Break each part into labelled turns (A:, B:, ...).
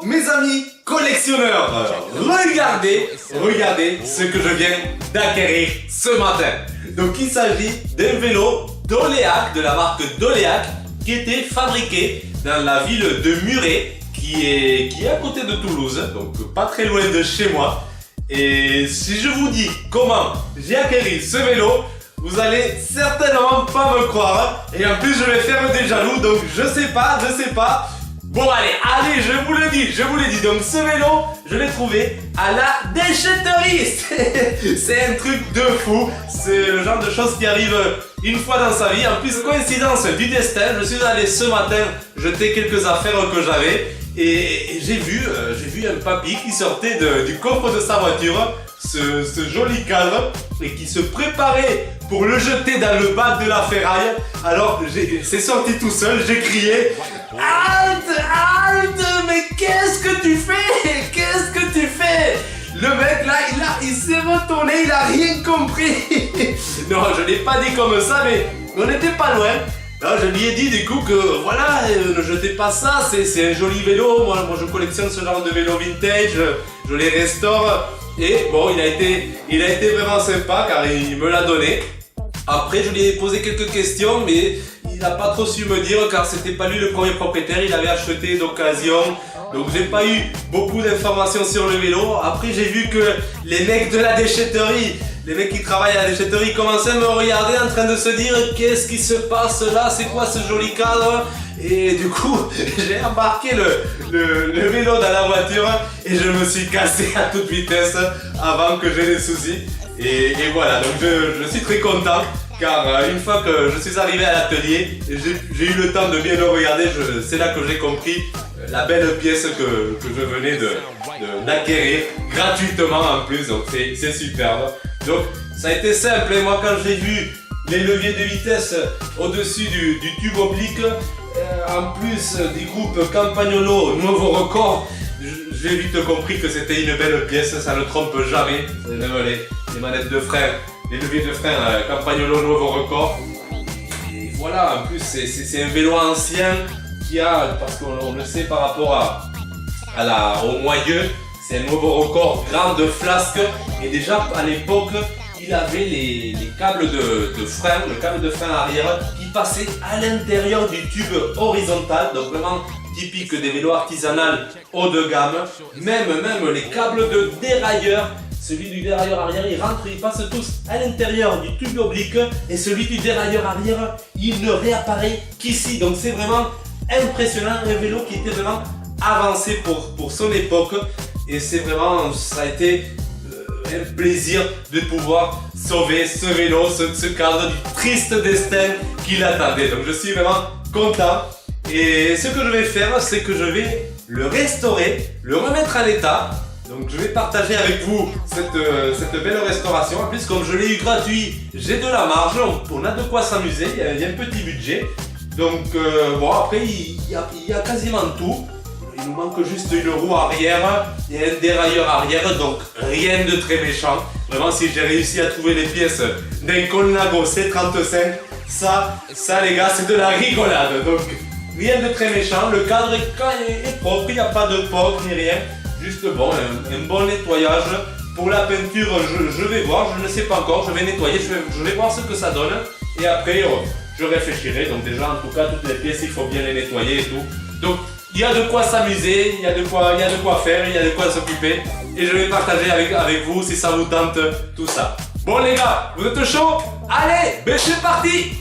A: mes amis collectionneurs, regardez ce que je viens d'acquérir ce matin. Donc il s'agit d'un vélo d'Oléac, de la marque d'Oléac, qui était fabriqué dans la ville de Muret, qui est à côté de Toulouse, donc pas très loin de chez moi. Et si je vous dis comment j'ai acquéri ce vélo, vous allez certainement pas me croire. Et en plus je vais faire des jaloux, donc je sais pas. Bon allez, je vous le dis. Donc ce vélo, je l'ai trouvé à la déchetterie. C'est un truc de fou. C'est le genre de choses qui arrive une fois dans sa vie. En plus, coïncidence du destin, je suis allé ce matin jeter quelques affaires que j'avais. Et j'ai vu un papy qui sortait du coffre de sa voiture, ce joli cadre, et qui se préparait pour le jeter dans le bac de la ferraille. Alors c'est sorti tout seul, j'ai crié « Halte, mais qu'est-ce que tu fais ?» Le mec là, il s'est retourné, il a rien compris. Non, je l'ai pas dit comme ça, mais on n'était pas loin. Alors, je lui ai dit du coup que voilà, ne jetez pas ça, c'est un joli vélo. Moi je collectionne ce genre de vélo vintage, je les restaure. Et bon, il a été vraiment sympa car il me l'a donné. Après, je lui ai posé quelques questions, mais il n'a pas trop su me dire car c'était pas lui le premier propriétaire, il avait acheté d'occasion. Donc j'ai pas eu beaucoup d'informations sur le vélo. Après, j'ai vu que les mecs de la déchetterie, les mecs qui travaillent à la déchetterie commençaient à me regarder en train de se dire qu'est-ce qui se passe là, c'est quoi ce joli cadre? Et du coup, j'ai embarqué le vélo dans la voiture et je me suis cassé à toute vitesse avant que j'ai des soucis. Et voilà, donc je suis très content car une fois que je suis arrivé à l'atelier, j'ai eu le temps de bien le regarder, c'est là que j'ai compris la belle pièce que je venais d'acquérir gratuitement en plus, donc c'est superbe. Donc ça a été simple, et moi quand j'ai vu les leviers de vitesse au-dessus du tube oblique, en plus du groupe Campagnolo Nouveau Record, j'ai vite compris que c'était une belle pièce, ça ne trompe jamais. Même les manettes de frein, les leviers de frein Campagnolo Nouveau Record. Et voilà, en plus c'est un vélo ancien qui a, parce qu'on le sait par rapport au moyeu, c'est un nouveau record grande flasque. Et déjà à l'époque, il avait les câbles de frein, le câble de frein arrière qui passait à l'intérieur du tube horizontal, donc vraiment typique des vélos artisanales haut de gamme. Même les câbles de dérailleur, celui du dérailleur arrière, ils passent tous à l'intérieur du tube oblique, et celui du dérailleur arrière, il ne réapparaît qu'ici. Donc c'est vraiment impressionnant, un vélo qui était vraiment avancé pour son époque. Et c'est vraiment, ça a été un plaisir de pouvoir sauver ce vélo, ce cadre du triste destin qui l'attendait. Donc je suis vraiment content. Et ce que je vais faire, c'est que je vais le restaurer, le remettre en état. Donc je vais partager avec vous cette belle restauration. En plus, comme je l'ai eu gratuit, j'ai de la marge, on a de quoi s'amuser, il y a un petit budget. Donc bon, après il y a quasiment tout. Il nous manque juste une roue arrière et un dérailleur arrière, donc rien de très méchant. Vraiment, si j'ai réussi à trouver les pièces d'un Colnago C35, ça les gars, c'est de la rigolade. Donc rien de très méchant, le cadre est propre, il n'y a pas de poque ni rien. Juste bon, un bon nettoyage. Pour la peinture, je vais voir, je ne sais pas encore, je vais nettoyer, je vais voir ce que ça donne. Et après, je réfléchirai. Donc déjà, en tout cas, toutes les pièces, il faut bien les nettoyer et tout. Donc, il y a de quoi s'amuser, il y a de quoi faire, il y a de quoi s'occuper. Et je vais partager avec vous si ça vous tente tout ça. Bon les gars, vous êtes chauds? Allez, ben c'est parti!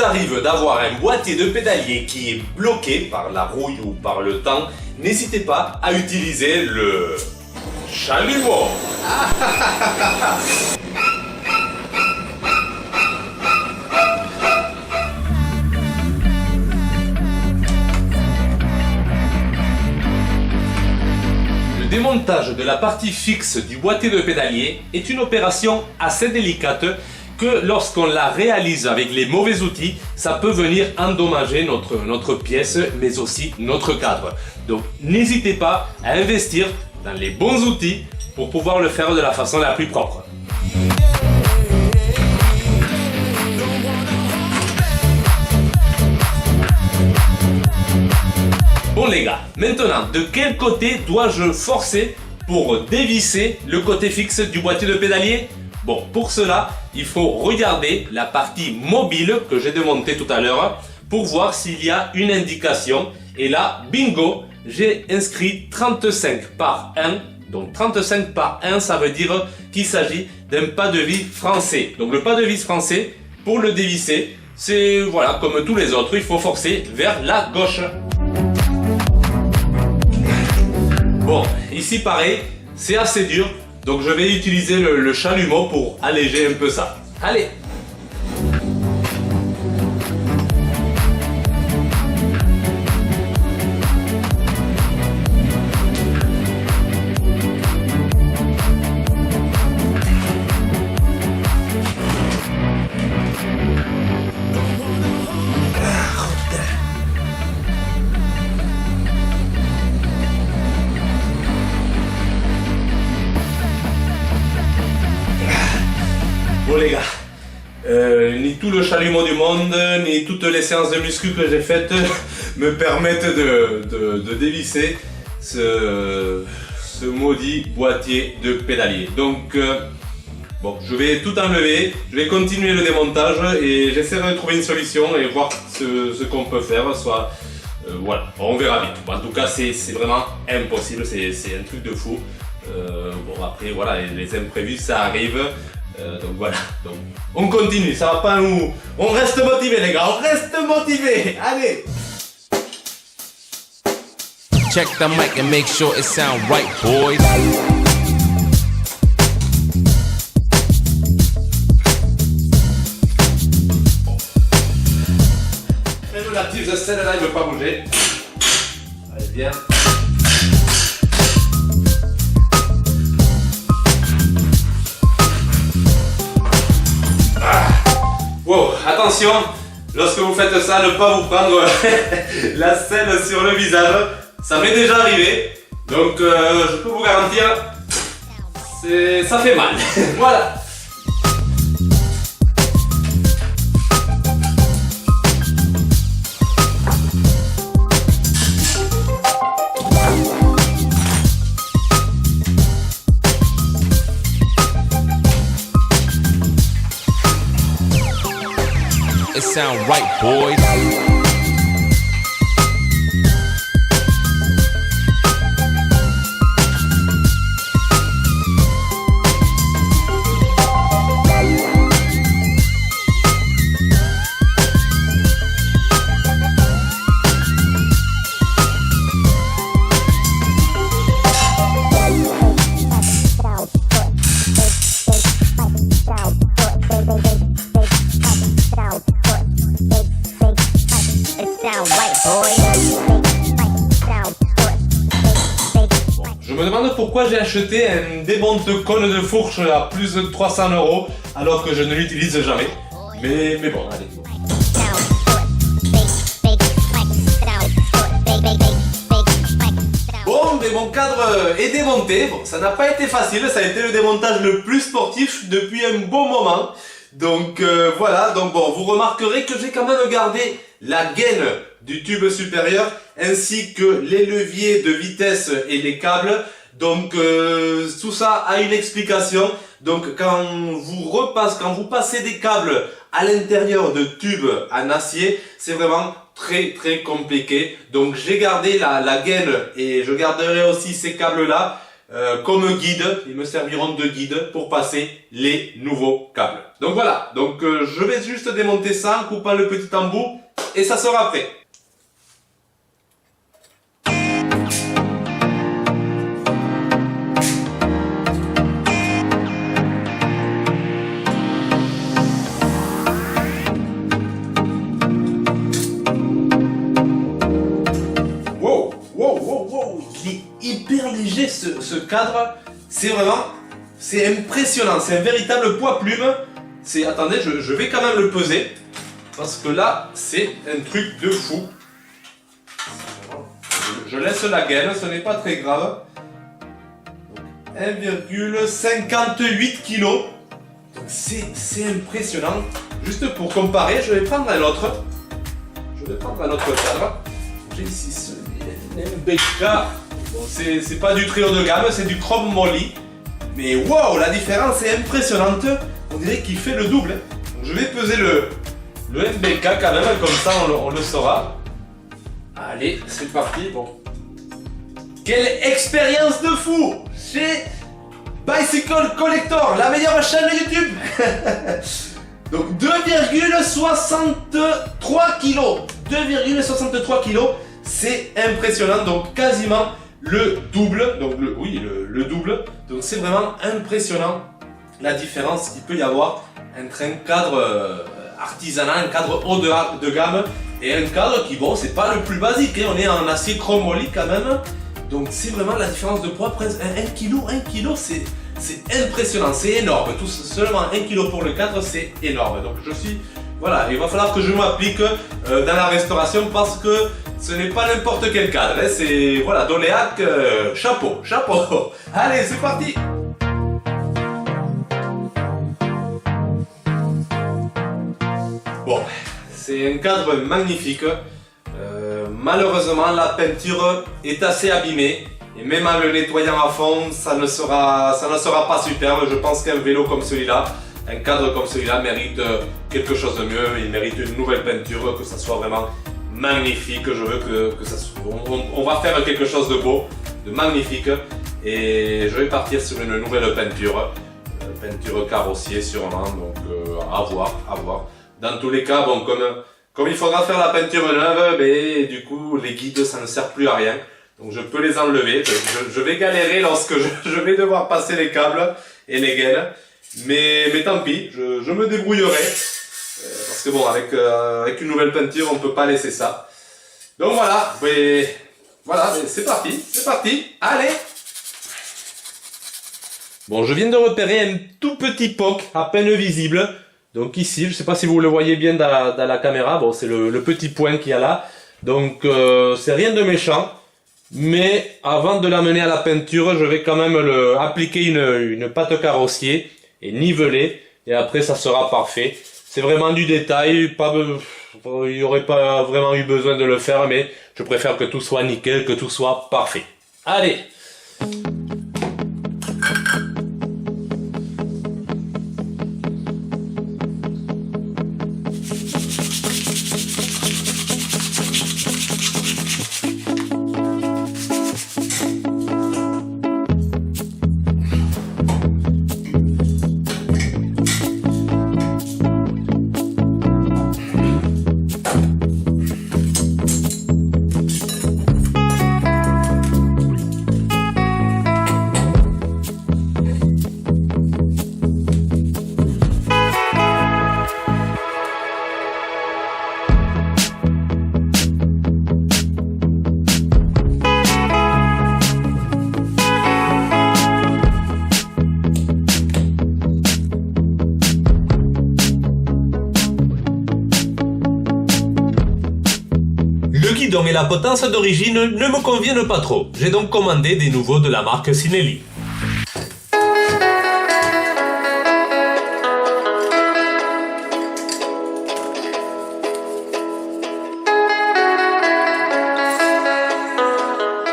A: Arrive d'avoir un boîtier de pédalier qui est bloqué par la rouille ou par le temps, n'hésitez pas à utiliser le chalumeau. démontage de la partie fixe du boîtier de pédalier est une opération assez délicate que lorsqu'on la réalise avec les mauvais outils, ça peut venir endommager notre pièce mais aussi notre cadre. Donc n'hésitez pas à investir dans les bons outils pour pouvoir le faire de la façon la plus propre. Bon les gars, maintenant de quel côté dois-je forcer pour dévisser le côté fixe du boîtier de pédalier? Bon, pour cela, il faut regarder la partie mobile que j'ai démontée tout à l'heure pour voir s'il y a une indication. Et là, bingo, j'ai inscrit 35 par 1. Donc 35 par 1, ça veut dire qu'il s'agit d'un pas de vis français. Donc le pas de vis français, pour le dévisser, c'est voilà, comme tous les autres, il faut forcer vers la gauche. Bon, ici pareil, c'est assez dur, donc je vais utiliser le chalumeau pour alléger un peu ça. Allez! Bon les gars, ni tout le chalumeau du monde, ni toutes les séances de muscu que j'ai faites me permettent de dévisser ce maudit boîtier de pédalier. Donc, bon, je vais tout enlever, je vais continuer le démontage et j'essaierai de trouver une solution et voir ce qu'on peut faire, soit... voilà, on verra vite. Bon, en tout cas, c'est vraiment impossible, c'est un truc de fou. Bon, après, voilà, les imprévus, ça arrive. Donc voilà, donc on continue, ça va pas nous... On reste motivés les gars, on reste motivés. Allez!
B: Check the mic and make sure it sound right, boys.
A: Relatif de celle-là, il ne veut pas bouger. Allez, bien. Wow, attention, lorsque vous faites ça, ne pas vous prendre la selle sur le visage. Ça m'est déjà arrivé, donc je peux vous garantir, ça fait mal. Voilà.
B: It sound right, boys.
A: Je me demande pourquoi j'ai acheté un démonte-cône de fourche à plus de 300 € alors que je ne l'utilise jamais. Mais bon, allez. Bon, mais mon cadre est démonté. Bon, ça n'a pas été facile, ça a été le démontage le plus sportif depuis un bon moment. Donc voilà, donc bon, vous remarquerez que j'ai quand même gardé la gaine du tube supérieur ainsi que les leviers de vitesse et les câbles. Donc tout ça a une explication. Donc quand vous passez des câbles à l'intérieur de tubes en acier, c'est vraiment très compliqué. Donc j'ai gardé la gaine et je garderai aussi ces câbles là comme guide. Ils me serviront de guide pour passer les nouveaux câbles. Donc voilà, donc je vais juste démonter ça en coupant le petit embout et ça sera prêt. Wow, il est hyper léger ce cadre. C'est vraiment, c'est impressionnant. C'est un véritable poids plume. Attendez, je vais quand même le peser. Parce que là, c'est un truc de fou. Je laisse la gaine, ce n'est pas très grave. 1,58 kg. C'est impressionnant. Juste pour comparer, je vais prendre un autre. Je vais prendre un autre cadre. J'ai ici ce MBK. Bon, c'est pas du très haut de gamme, c'est du Chrome Moly. Mais waouh, la différence est impressionnante. On dirait qu'il fait le double. Donc, je vais peser le MBK quand même, comme ça on le saura. Allez, c'est parti. Bon. Quelle expérience de fou chez Bicycle Collector, la meilleure chaîne YouTube. Donc 2,63 kg. 2,63 kg, c'est impressionnant. Donc quasiment le double. Donc le double. Donc c'est vraiment impressionnant la différence qu'il peut y avoir entre un cadre artisanal, un cadre haut de gamme et un cadre qui, bon, c'est pas le plus basique, hein. On est en acier Chrome Moly quand même. Donc c'est vraiment la différence de poids, presque 1 kg, c'est impressionnant, c'est énorme. Seulement 1 kg pour le cadre, c'est énorme. Donc voilà, il va falloir que je m'applique dans la restauration parce que ce n'est pas n'importe quel cadre, hein. C'est, voilà, Doléac, chapeau. Allez, c'est parti. Bon, c'est un cadre magnifique. Malheureusement, la peinture est assez abîmée et même en le nettoyant à fond, ça ne sera pas superbe. Je pense qu'un vélo comme celui-là, un cadre comme celui-là mérite quelque chose de mieux. Il mérite une nouvelle peinture, que ça soit vraiment magnifique. Je veux que ça soit... on va faire quelque chose de beau, de magnifique, et je vais partir sur une nouvelle peinture, peinture carrossier sûrement. Donc à voir. Dans tous les cas, bon, comme il faudra faire la peinture neuve, mais du coup les guides ça ne sert plus à rien. Donc je peux les enlever. Je vais galérer lorsque je vais devoir passer les câbles et les gaines. Mais tant pis, je me débrouillerai. Parce que bon, avec une nouvelle peinture, on ne peut pas laisser ça. Donc voilà, mais c'est parti. Allez! Bon, je viens de repérer un tout petit poc à peine visible. Donc ici, je ne sais pas si vous le voyez bien dans la caméra, bon, c'est le petit point qu'il y a là. Donc c'est rien de méchant, mais avant de l'amener à la peinture, je vais quand même appliquer une pâte carrossier et niveler, et après ça sera parfait. C'est vraiment du détail, il n'y aurait pas vraiment eu besoin de le faire, mais je préfère que tout soit nickel, que tout soit parfait. Allez! Mais la potence d'origine ne me conviennent pas trop. J'ai donc commandé des nouveaux de la marque Sinelli.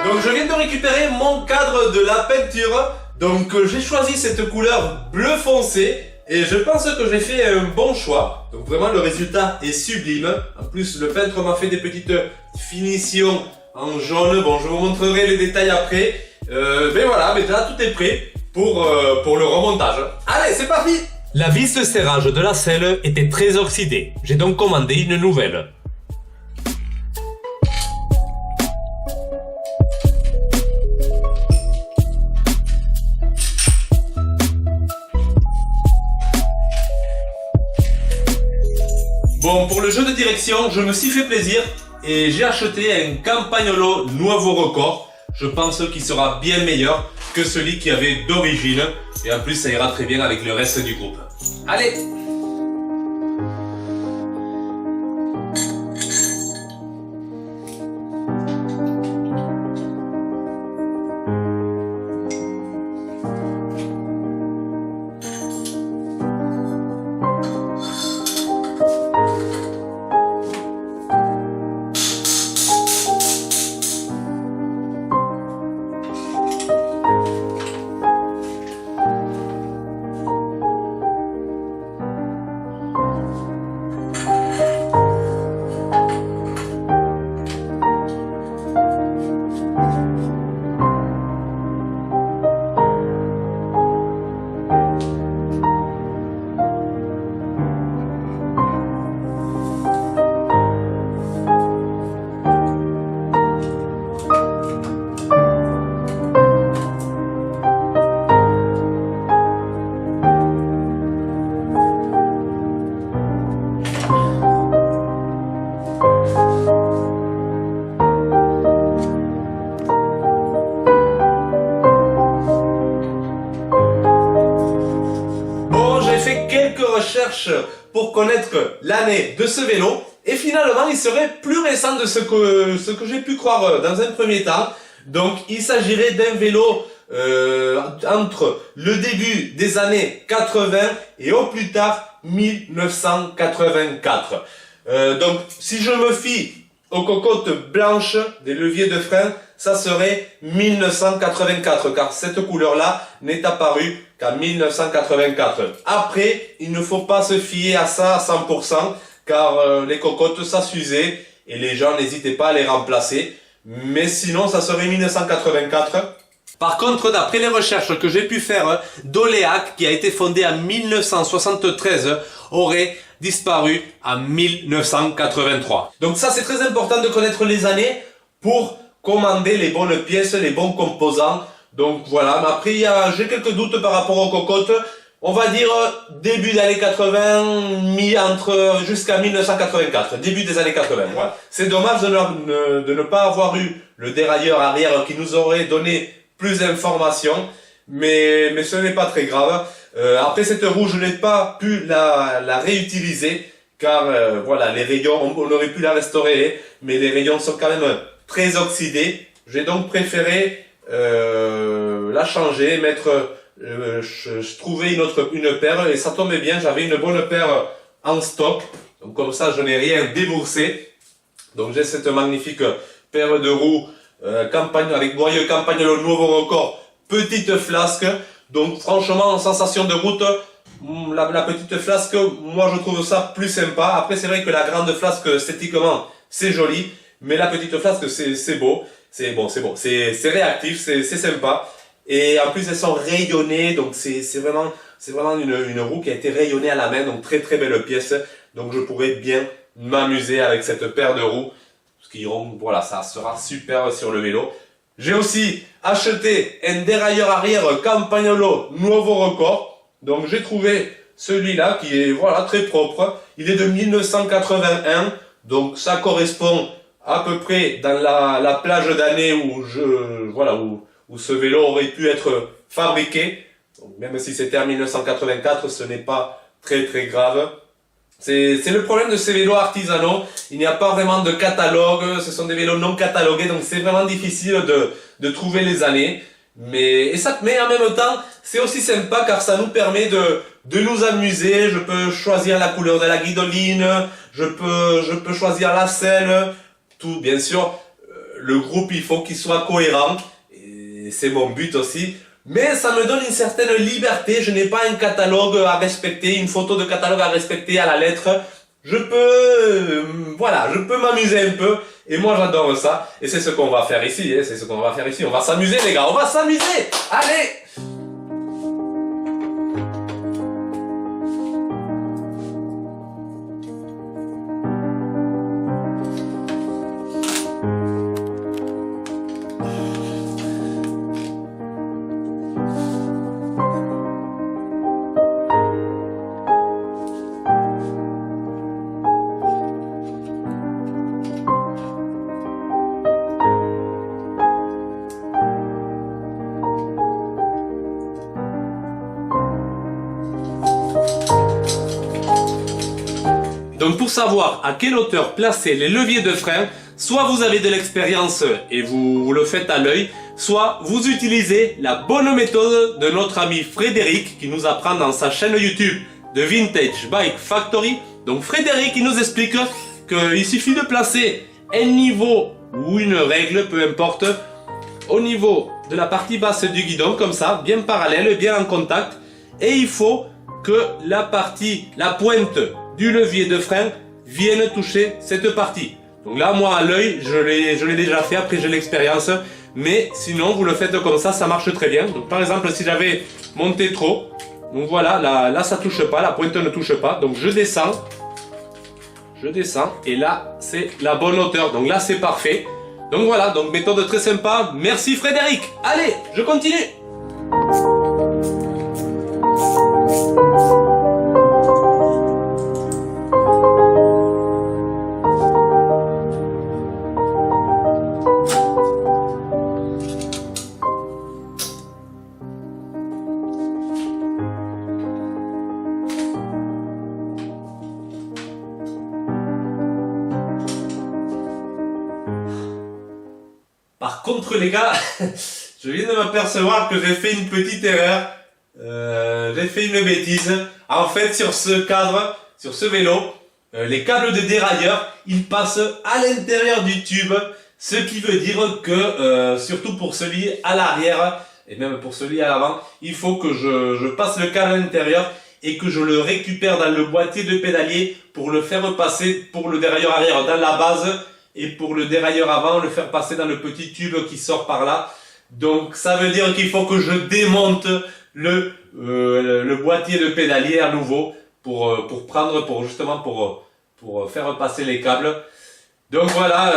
A: Donc je viens de récupérer mon cadre de la peinture. Donc j'ai choisi cette couleur bleu foncé. Et je pense que j'ai fait un bon choix. Donc vraiment le résultat est sublime. En plus le peintre m'a fait des petites finitions en jaune. Bon, je vous montrerai les détails après. Mais voilà, mais là tout est prêt pour le remontage. Allez, c'est parti! La vis de serrage de la selle était très oxydée. J'ai donc commandé une nouvelle. Bon, pour le jeu de direction, je me suis fait plaisir et j'ai acheté un Campagnolo Nuovo Record. je pense qu'il sera bien meilleur que celui qui avait d'origine. Et en plus, ça ira très bien avec le reste du groupe. Allez! Pour connaître l'année de ce vélo et finalement il serait plus récent de ce que j'ai pu croire dans un premier temps. Donc il s'agirait d'un vélo entre le début des années 80 et au plus tard 1984. Donc si je me fie aux cocottes blanches des leviers de frein, ça serait 1984 car cette couleur là n'est apparue qu'en 1984. Après, il ne faut pas se fier à ça à 100% car les cocottes ça s'usait et les gens n'hésitaient pas à les remplacer. Mais sinon, ça serait 1984. Par contre, d'après les recherches que j'ai pu faire, Doléac, qui a été fondé en 1973, aurait disparu en 1983. Donc ça, c'est très important de connaître les années pour commander les bonnes pièces, les bons composants. Donc voilà, mais après j'ai quelques doutes par rapport aux cocottes. On va dire début des années 80, jusqu'à 1984, début des années 80. Voilà. C'est dommage de ne pas avoir eu le dérailleur arrière qui nous aurait donné plus d'informations, mais ce n'est pas très grave. Après cette roue, je n'ai pas pu la réutiliser car voilà, les rayons, on aurait pu la restaurer, mais les rayons sont quand même très oxydés. J'ai donc préféré la changer, je trouvais une paire et ça tombait bien, j'avais une bonne paire en stock, donc comme ça je n'ai rien déboursé. Donc j'ai cette magnifique paire de roues avec boyau Campagnolo nouveau record, petite flasque. Donc franchement en sensation de route, la petite flasque, moi je trouve ça plus sympa. Après c'est vrai que la grande flasque esthétiquement c'est joli, mais la petite flasque c'est beau. C'est réactif, c'est sympa. Et en plus elles sont rayonnées, donc c'est vraiment une roue qui a été rayonnée à la main, donc très très belle pièce. Donc je pourrais bien m'amuser avec cette paire de roues, voilà, ça sera super sur le vélo. J'ai aussi acheté un dérailleur arrière Campagnolo Nuovo Record. Donc j'ai trouvé celui-là qui est voilà très propre. Il est de 1981, donc ça correspond à peu près dans la plage d'année où où ce vélo aurait pu être fabriqué. Donc, même si c'était en 1984, ce n'est pas très très grave. C'est le problème de ces vélos artisanaux. Il n'y a pas vraiment de catalogue. Ce sont des vélos non catalogués, donc c'est vraiment difficile de trouver les années. Mais en même temps, c'est aussi sympa car ça nous permet de nous amuser. Je peux choisir la couleur de la guidoline, je peux choisir la selle. Tout, bien sûr, le groupe, il faut qu'il soit cohérent. Et c'est mon but aussi. Mais ça me donne une certaine liberté. Je n'ai pas un catalogue à respecter, une photo de catalogue à respecter à la lettre. Je peux m'amuser un peu. Et moi, j'adore ça. Et c'est ce qu'on va faire ici. On va s'amuser, les gars. On va s'amuser. Allez! Donc pour savoir à quelle hauteur placer les leviers de frein, soit vous avez de l'expérience et vous le faites à l'œil, soit vous utilisez la bonne méthode de notre ami Frédéric qui nous apprend dans sa chaîne YouTube de Vintage Bike Factory. Donc Frédéric il nous explique qu'il suffit de placer un niveau ou une règle, peu importe, au niveau de la partie basse du guidon, comme ça, bien parallèle, bien en contact, et il faut que la pointe du levier de frein vienne toucher cette partie. Donc là, moi à l'œil, je l'ai déjà fait, après j'ai l'expérience, mais sinon vous le faites comme ça marche très bien. Donc par exemple, si j'avais monté trop, donc voilà, là ça touche pas, la pointe ne touche pas, donc je descends, et là c'est la bonne hauteur, donc là c'est parfait. Donc voilà, donc méthode très sympa, merci Frédéric. Allez, je continue. Par contre les gars, je viens de m'apercevoir que j'ai fait une petite erreur, j'ai fait une bêtise. En fait sur ce cadre, sur ce vélo, les câbles de dérailleur, ils passent à l'intérieur du tube, ce qui veut dire que, surtout pour celui à l'arrière, et même pour celui à l'avant, il faut que je passe le câble à l'intérieur et que je le récupère dans le boîtier de pédalier pour le faire passer pour le dérailleur arrière dans la base, et pour le dérailleur avant, le faire passer dans le petit tube qui sort par là. Donc ça veut dire qu'il faut que je démonte le boîtier de pédalier à nouveau pour faire passer les câbles. Donc voilà,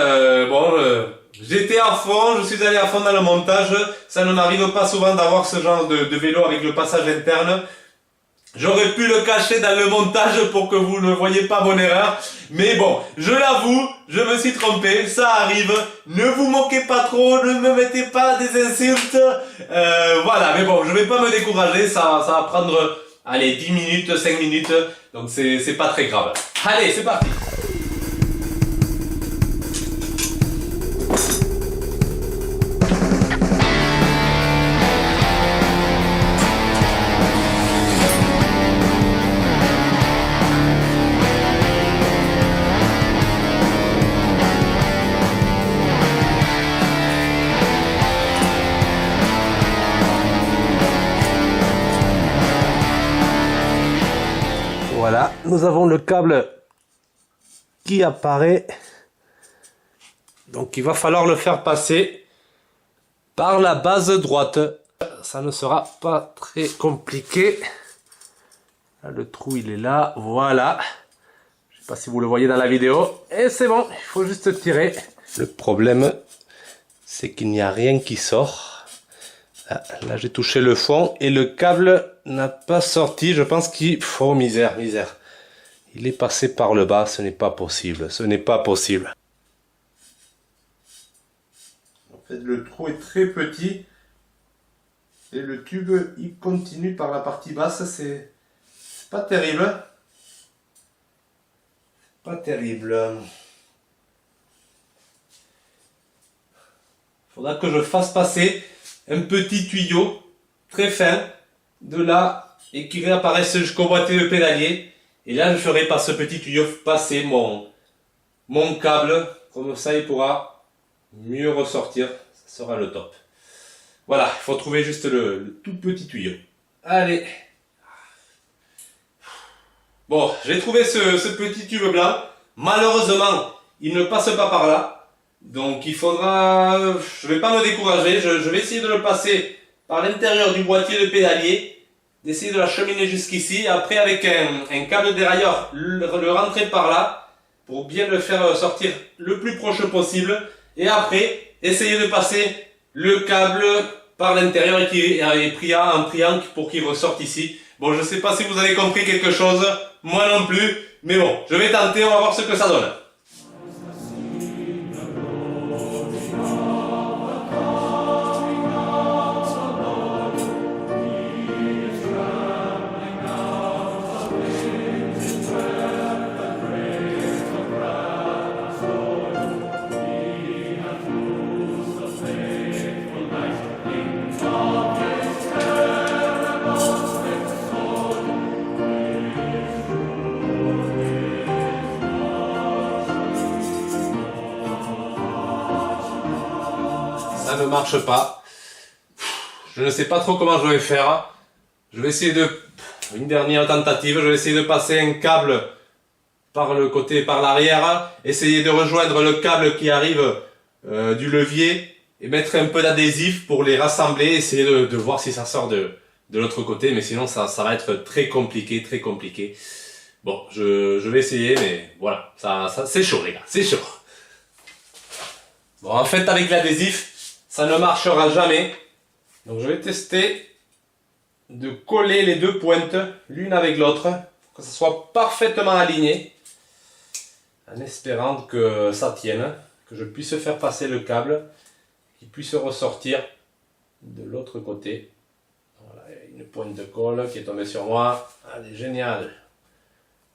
A: j'étais à fond, je suis allé à fond dans le montage. Ça ne m'arrive pas souvent d'avoir ce genre de vélo avec le passage interne. J'aurais pu le cacher dans le montage pour que vous ne voyez pas mon erreur. Mais bon, je l'avoue, je me suis trompé, ça arrive. Ne vous moquez pas trop, ne me mettez pas des insultes. Voilà, mais bon, je vais pas me décourager, ça va prendre, allez, 10 minutes, 5 minutes. Donc c'est pas très grave. Allez, c'est parti. Voilà, nous avons le câble qui apparaît. Donc il va falloir le faire passer par la base droite. Ça ne sera pas très compliqué. Là, le trou il est là, voilà. Je ne sais pas si vous le voyez dans la vidéo. Et c'est bon, il faut juste tirer. Le problème, c'est qu'il n'y a rien qui sort. Là j'ai touché le fond et le câble n'a pas sorti. Je pense qu'il... Oh misère. Il est passé par le bas, ce n'est pas possible. Ce n'est pas possible. En fait le trou est très petit. Et le tube il continue par la partie basse. C'est pas terrible. Pas terrible. Faudra que je fasse passer un petit tuyau très fin de là et qui réapparaisse jusqu'au boîtier de pédalier. Et là je ferai par ce petit tuyau passer mon câble, comme ça il pourra mieux ressortir, ça sera le top. Voilà, il faut trouver juste le tout petit tuyau. Allez. Bon, j'ai trouvé ce petit tube blanc. Malheureusement, il ne passe pas par là. Donc il faudra, je vais pas me décourager, je vais essayer de le passer par l'intérieur du boîtier de pédalier, d'essayer de l'acheminer jusqu'ici, après avec un câble dérailleur, le rentrer par là, pour bien le faire sortir le plus proche possible, et après, essayer de passer le câble par l'intérieur et qui est pris en triangle pour qu'il ressorte ici. Bon, je sais pas si vous avez compris quelque chose, moi non plus, mais bon, je vais tenter, on va voir ce que ça donne. ça ne marche pas. Je ne sais pas trop comment je vais faire. Je vais essayer de... Une dernière tentative, je vais essayer de passer un câble par le côté, par l'arrière, essayer de rejoindre le câble qui arrive du levier et mettre un peu d'adhésif pour les rassembler, essayer de voir si ça sort de l'autre côté, mais sinon ça va être très compliqué, très compliqué. Bon, je vais essayer, mais voilà, ça c'est chaud les gars, c'est chaud. Bon, en fait avec l'adhésif, ça ne marchera jamais, donc je vais tester de coller les deux pointes l'une avec l'autre, pour que ça soit parfaitement aligné, en espérant que ça tienne, que je puisse faire passer le câble, qu'il puisse ressortir de l'autre côté. Voilà, il y a une pointe de colle qui est tombée sur moi, allez, génial.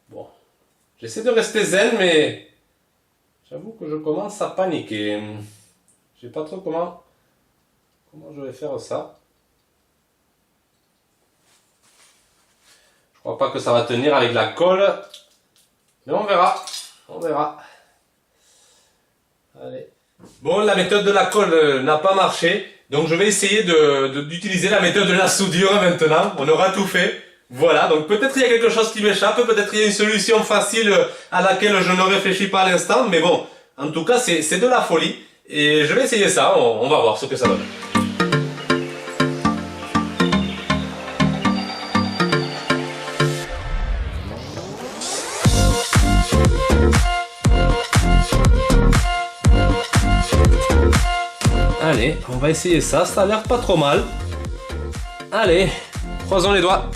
A: Bon, j'essaie de rester zen, mais j'avoue que je commence à paniquer. Je sais pas trop comment je vais faire ça. Je crois pas que ça va tenir avec la colle, mais on verra, on verra. Allez. Bon, la méthode de la colle n'a pas marché, donc je vais essayer d'utiliser la méthode de la soudure maintenant. On aura tout fait. Voilà, donc peut-être il y a quelque chose qui m'échappe, peut-être il y a une solution facile à laquelle je ne réfléchis pas à l'instant, mais bon, en tout cas c'est de la folie, et je vais essayer ça, on va voir ce que ça donne. Allez, on va essayer ça, ça a l'air pas trop mal. Allez, croisons les doigts.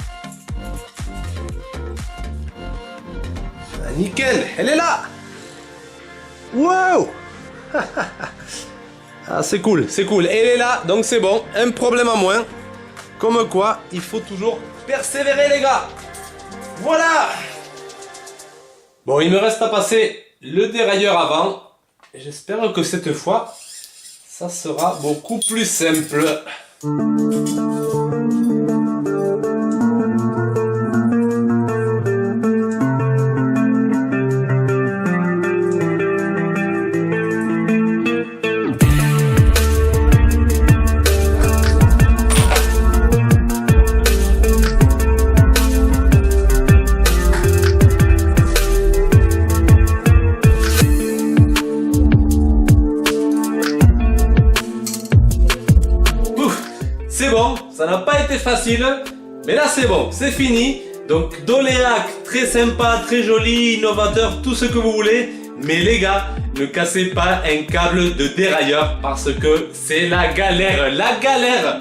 A: Ah, nickel, elle est là. Wow. Ah, c'est cool, elle est là, donc c'est bon, un problème en moins. Comme quoi, il faut toujours persévérer les gars. Voilà. Bon, il me reste à passer le dérailleur avant. J'espère que cette fois, ça sera beaucoup plus simple. C'est bon, ça n'a pas été facile, mais là c'est bon, c'est fini. Donc Doléac, très sympa, très joli, innovateur, tout ce que vous voulez. Mais les gars, ne cassez pas un câble de dérailleur parce que c'est la galère, la galère.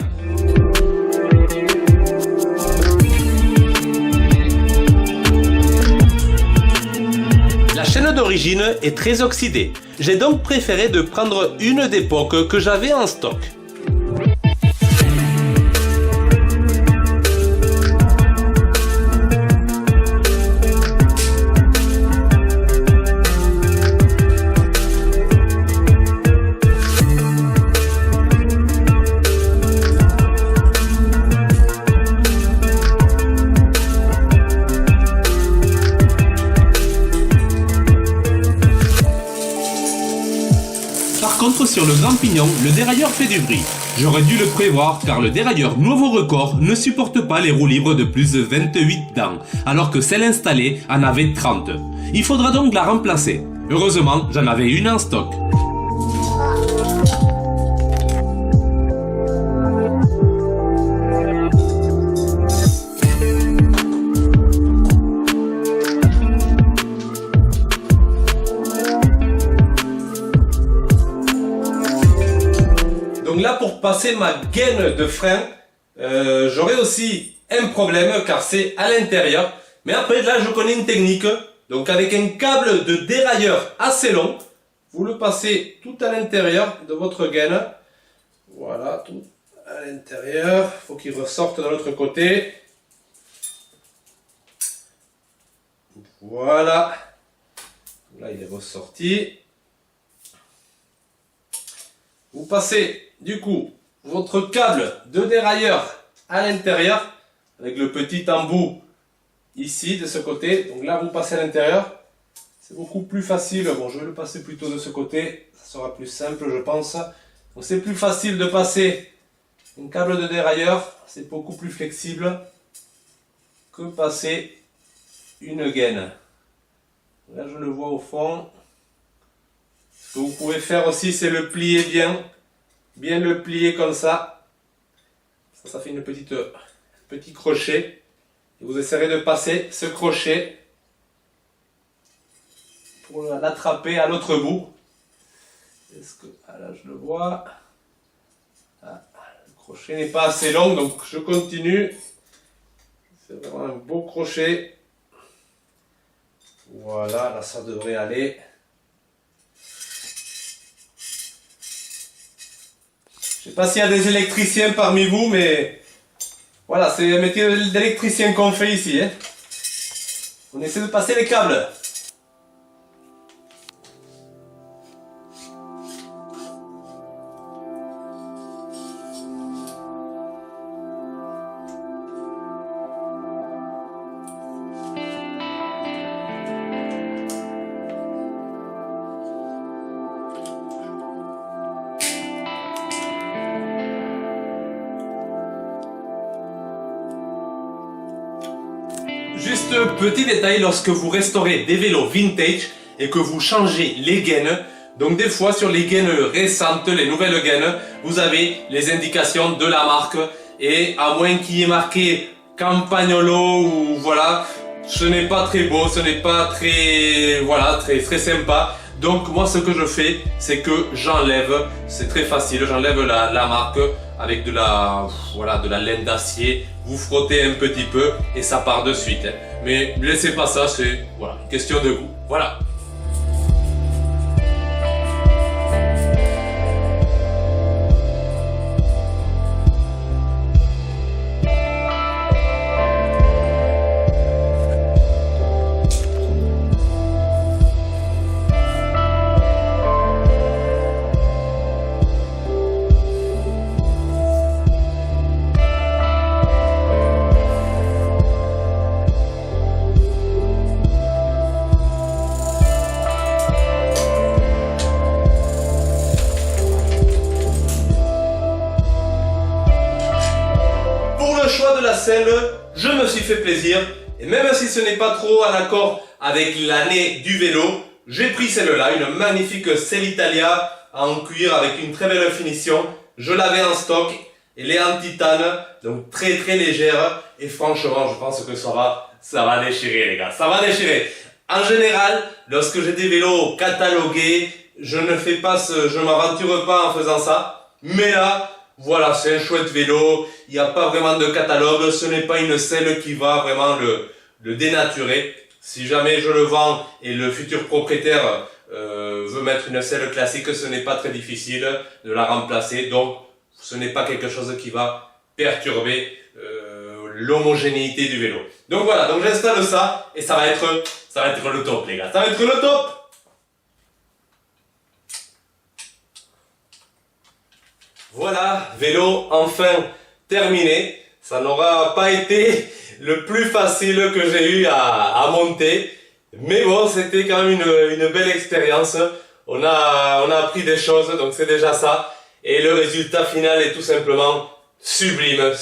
A: La chaîne d'origine est très oxydée. J'ai donc préféré de prendre une d'époque que j'avais en stock. Par contre, sur le grand pignon, le dérailleur fait du bruit. J'aurais dû le prévoir car le dérailleur Nouveau Record ne supporte pas les roues libres de plus de 28 dents, alors que celle installée en avait 30. Il faudra donc la remplacer. Heureusement, j'en avais une en stock. Donc là, pour passer ma gaine de frein, j'aurai aussi un problème car c'est à l'intérieur. Mais après, là, je connais une technique. Donc avec un câble de dérailleur assez long, vous le passez tout à l'intérieur de votre gaine. Voilà, tout à l'intérieur. Il faut qu'il ressorte de l'autre côté. Voilà. Là, il est ressorti. Vous passez du coup votre câble de dérailleur à l'intérieur avec le petit embout ici de ce côté. Donc là vous passez à l'intérieur, c'est beaucoup plus facile. Bon, je vais le passer plutôt de ce côté, ça sera plus simple je pense. Donc c'est plus facile de passer un câble de dérailleur, c'est beaucoup plus flexible que passer une gaine. Là je le vois au fond. Ce que vous pouvez faire aussi, c'est le plier bien le plier comme ça. Ça fait une petit crochet. Et vous essaierez de passer ce crochet pour l'attraper à l'autre bout. Est-ce que là je le vois. Ah, le crochet n'est pas assez long, donc je continue. C'est vraiment un beau crochet. Voilà, là ça devrait aller. Je ne sais pas s'il y a des électriciens parmi vous, mais voilà, c'est un métier d'électricien qu'on fait ici. Hein. On essaie de passer les câbles. Juste petit détail, lorsque vous restaurez des vélos vintage et que vous changez les gaines, donc des fois sur les gaines récentes, les nouvelles gaines, vous avez les indications de la marque et à moins qu'il y ait marqué Campagnolo ou voilà, ce n'est pas très beau, ce n'est pas très, voilà, très sympa. Donc moi ce que je fais, c'est que j'enlève, c'est très facile, j'enlève la marque avec de la laine d'acier, vous frottez un petit peu et ça part de suite. Hein. Mais ne laissez pas ça, c'est voilà, une question de goût. Voilà. Choix de la selle, je me suis fait plaisir et même si ce n'est pas trop en accord avec l'année du vélo, j'ai pris celle-là, une magnifique selle Italia en cuir avec une très belle finition. Je l'avais en stock, elle est en titane, donc très légère et franchement je pense que ça va déchirer les gars, ça va déchirer. En général, lorsque j'ai des vélos catalogués, je ne m'aventure pas en faisant ça, mais là, voilà, c'est un chouette vélo, il n'y a pas vraiment de catalogue, ce n'est pas une selle qui va vraiment le dénaturer. Si jamais je le vends et le futur propriétaire veut mettre une selle classique, ce n'est pas très difficile de la remplacer, donc ce n'est pas quelque chose qui va perturber l'homogénéité du vélo. Donc voilà, donc j'installe ça et ça va être le top les gars, ça va être le top. Voilà, vélo enfin terminé. Ça n'aura pas été le plus facile que j'ai eu à monter. Mais bon, c'était quand même une belle expérience. On a appris des choses, donc c'est déjà ça. Et le résultat final est tout simplement sublime.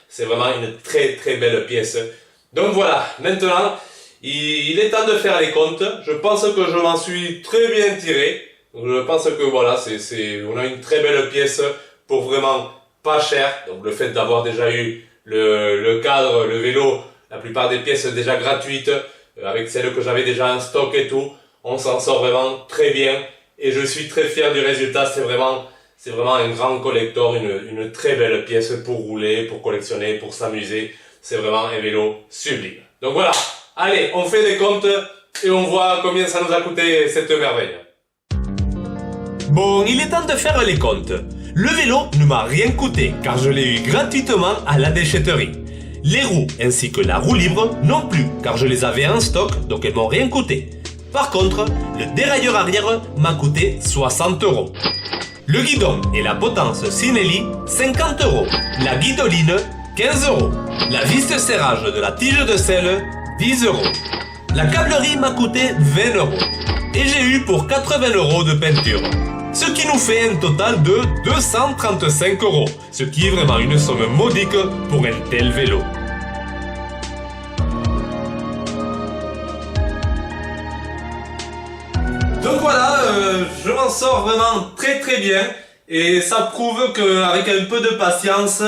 A: C'est vraiment une très belle pièce. Donc voilà, maintenant, il est temps de faire les comptes. Je pense que je m'en suis très bien tiré. Donc je pense que voilà, on a une très belle pièce pour vraiment pas cher. Donc le fait d'avoir déjà eu le cadre, le vélo, la plupart des pièces déjà gratuites, avec celles que j'avais déjà en stock et tout, on s'en sort vraiment très bien. Et je suis très fier du résultat, c'est vraiment un grand collector, une très belle pièce pour rouler, pour collectionner, pour s'amuser. C'est vraiment un vélo sublime. Donc voilà, allez, on fait des comptes et on voit combien ça nous a coûté cette merveille. Bon, il est temps de faire les comptes. Le vélo ne m'a rien coûté car je l'ai eu gratuitement à la déchetterie. Les roues ainsi que la roue libre non plus car je les avais en stock donc elles m'ont rien coûté. Par contre, le dérailleur arrière m'a coûté 60 €. Le guidon et la potence Sinelli 50 €. La guidoline 15 €. La vis de serrage de la tige de selle 10 €. La câblerie m'a coûté 20 € et j'ai eu pour 80 € de peinture.
C: ce qui nous fait un total de 235 €, ce qui est vraiment une somme modique pour un tel vélo.
A: Donc voilà, je m'en sors vraiment très bien et ça prouve qu'avec un peu de patience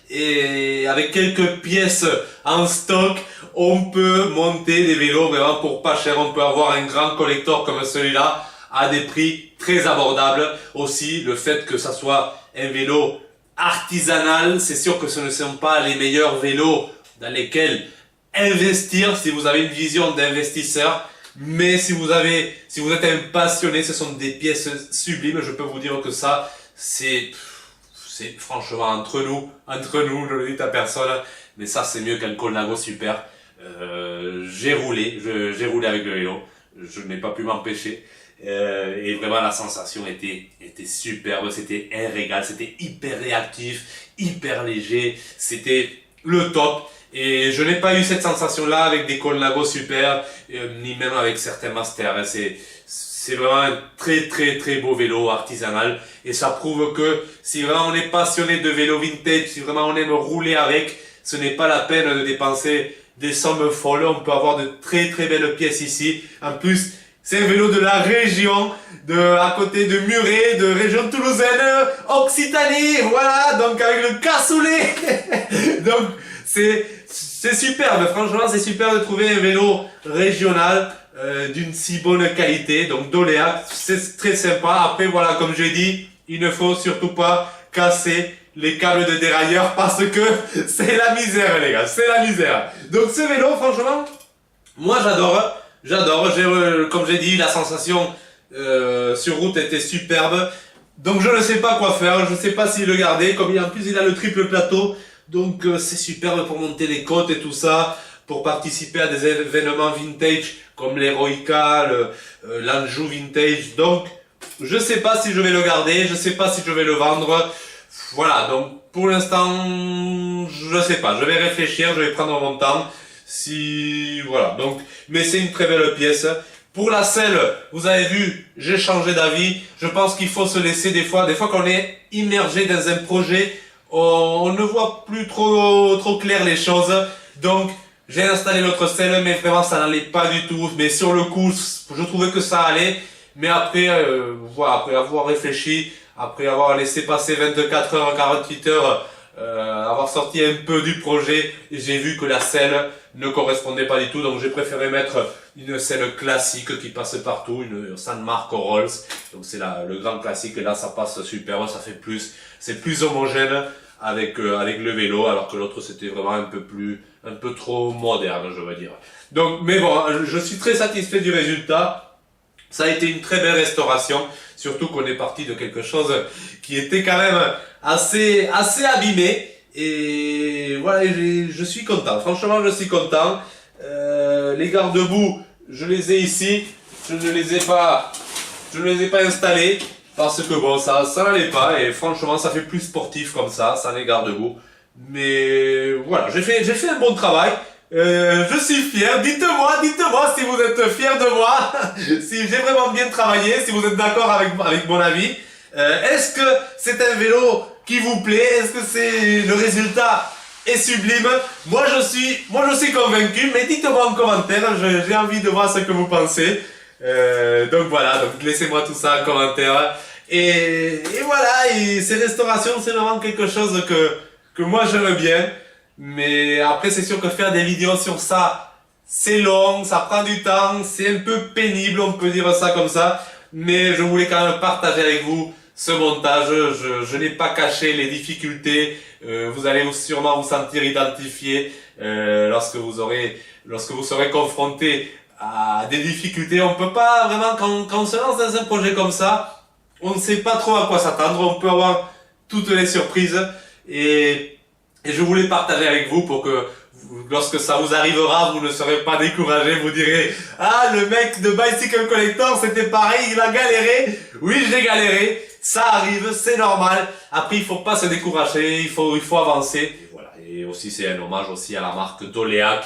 A: et avec quelques pièces en stock, on peut monter des vélos vraiment pour pas cher. On peut avoir un grand collector comme celui-là à des prix très abordables. Aussi, le fait que ça soit un vélo artisanal, c'est sûr que ce ne sont pas les meilleurs vélos dans lesquels investir si vous avez une vision d'investisseur. Mais si vous êtes un passionné, ce sont des pièces sublimes. Je peux vous dire que ça, c'est franchement entre nous, je le dis à personne, mais ça c'est mieux qu'un Colnago Super. J'ai roulé avec le vélo, je n'ai pas pu m'empêcher. Et vraiment la sensation était superbe, c'était un régal, c'était hyper réactif, hyper léger, c'était le top. Et je n'ai pas eu cette sensation-là avec des Colnago Super, ni même avec certains Masters. C'est vraiment un très beau vélo artisanal. Et ça prouve que si vraiment on est passionné de vélo vintage, si vraiment on aime rouler avec, ce n'est pas la peine de dépenser des sommes folles. On peut avoir de très belles pièces ici. En plus, c'est un vélo de la région, à côté de Muret, de région toulousaine, Occitanie, voilà, donc avec le cassoulet. Donc, c'est superbe, franchement c'est super de trouver un vélo régional d'une si bonne qualité, donc d'Oléac, c'est très sympa. Après voilà, comme j'ai dit, il ne faut surtout pas casser les câbles de dérailleur parce que c'est la misère les gars, c'est la misère. Donc ce vélo franchement, moi j'adore, comme j'ai dit, la sensation sur route était superbe. Donc je ne sais pas quoi faire, je ne sais pas si le garder, comme en plus il a le triple plateau. Donc c'est superbe pour monter les côtes et tout ça, pour participer à des événements vintage comme l'Heroica, l'Anjou Vintage. Donc je sais pas si je vais le garder, je sais pas si je vais le vendre. Voilà, donc pour l'instant je sais pas, je vais réfléchir, je vais prendre mon temps. Voilà, donc mais c'est une très belle pièce. Pour la selle, vous avez vu, j'ai changé d'avis. Je pense qu'il faut se laisser des fois qu'on est immergé dans un projet, on ne voit plus trop clair les choses. Donc, j'ai installé l'autre selle, mais vraiment ça n'allait pas du tout. Mais sur le coup, je trouvais que ça allait. Mais après, voilà, après avoir réfléchi, après avoir laissé passer 24 heures, 48 heures, avoir sorti un peu du projet, j'ai vu que la selle ne correspondait pas du tout. Donc, j'ai préféré mettre une selle classique qui passe partout, une Sandmark Rolls. Donc, c'est le grand classique. Et là, ça passe super, c'est plus homogène avec le vélo, alors que l'autre c'était vraiment un peu trop moderne, je veux dire. Donc, mais bon, je suis très satisfait du résultat. Ça a été une très belle restauration, surtout qu'on est parti de quelque chose qui était quand même assez abîmé. Et voilà, je suis content. Franchement, je suis content. Les garde-boue, je les ai ici. Je ne les ai pas installés. Parce que bon, ça n'allait pas, et franchement, ça fait plus sportif comme ça, les garde-boue. Mais voilà, j'ai fait un bon travail. Je suis fier. Dites-moi si vous êtes fiers de moi, si j'ai vraiment bien travaillé, si vous êtes d'accord avec mon avis. Est-ce que c'est un vélo qui vous plaît? Est-ce que le résultat est sublime? Moi je suis convaincu, mais dites-moi en commentaire, j'ai envie de voir ce que vous pensez. Donc voilà, donc laissez-moi tout ça en commentaire. Et voilà, et ces restaurations, c'est vraiment quelque chose que moi j'aime bien. Mais après, c'est sûr que faire des vidéos sur ça, c'est long, ça prend du temps, c'est un peu pénible, on peut dire ça comme ça. Mais je voulais quand même partager avec vous ce montage. Je n'ai pas caché les difficultés. Vous allez sûrement vous sentir identifié lorsque vous serez confronté à des difficultés. On peut pas vraiment, quand on se lance dans un projet comme ça, on ne sait pas trop à quoi s'attendre, on peut avoir toutes les surprises et je voulais partager avec vous pour que lorsque ça vous arrivera, vous ne serez pas découragé, vous direz « Ah, le mec de Bicycle Collector, c'était pareil, il a galéré !» Oui, j'ai galéré, ça arrive, c'est normal. Après, il faut pas se décourager, il faut avancer. Et voilà. Et aussi, c'est un hommage aussi à la marque d'Oléac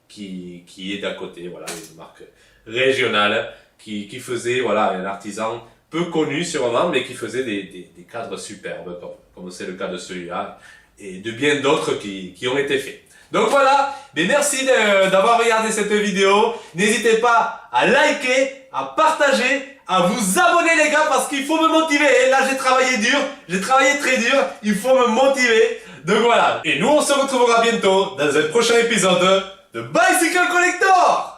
A: qui est d'à côté, voilà, une marque régionale qui faisait, voilà, un artisan peu connus sûrement, mais qui faisaient des cadres superbes, comme c'est le cas de celui-là, et de bien d'autres qui ont été faits. Donc voilà, mais merci d'avoir regardé cette vidéo. N'hésitez pas à liker, à partager, à vous abonner les gars, parce qu'il faut me motiver. Et là j'ai travaillé dur, j'ai travaillé très dur, il faut me motiver. Donc voilà, et nous on se retrouvera bientôt dans un prochain épisode de Bicycle Collector.